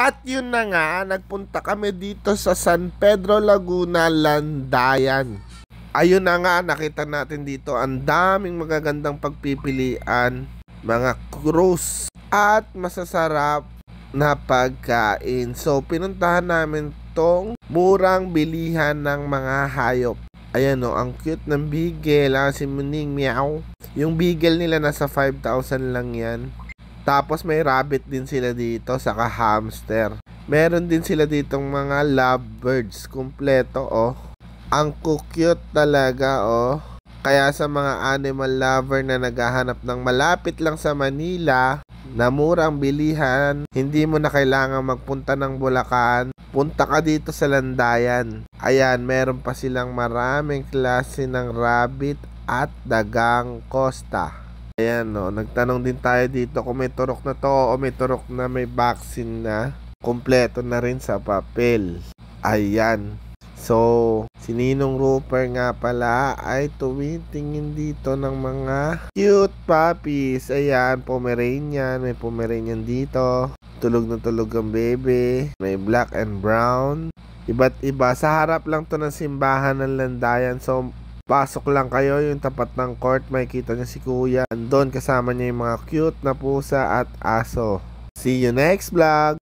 At yun na nga, nagpunta kami dito sa San Pedro Laguna, Landayan. Ayun na nga, nakita natin dito ang daming magagandang pagpipilian, mga cruise at masasarap na pagkain. So pinuntahan namin tong murang bilihan ng mga hayop. Ayan o, ang cute ng beagle, si Muning Meow. Yung beagle nila nasa 5,000 lang yan. Tapos may rabbit din sila dito, saka hamster. Meron din sila ditong mga lovebirds, kumpleto oh. Ang cute talaga oh. Kaya sa mga animal lover na naghahanap ng malapit lang sa Manila na murang bilihan, hindi mo na kailangan magpunta ng Bulacan, punta ka dito sa Landayan. Ayan, meron pa silang maraming klase ng rabbit at dagang costa. Ayan no, nagtanong din tayo dito kung may turok na to o may turok na may vaccine na. Kompleto na rin sa papel. Ayan. So, si Ninong Rupert nga pala ay tumitingin dito ng mga cute puppies. Ayan, Pomeranian. May Pomeranian dito. Tulog na tulog ang baby. May black and brown. Iba't iba. Sa harap lang to ng simbahan ng Landayan. So, pasok lang kayo, yung tapat ng court, makikita niyo si Kuya. Andun kasama niya yung mga cute na pusa at aso. See you next vlog!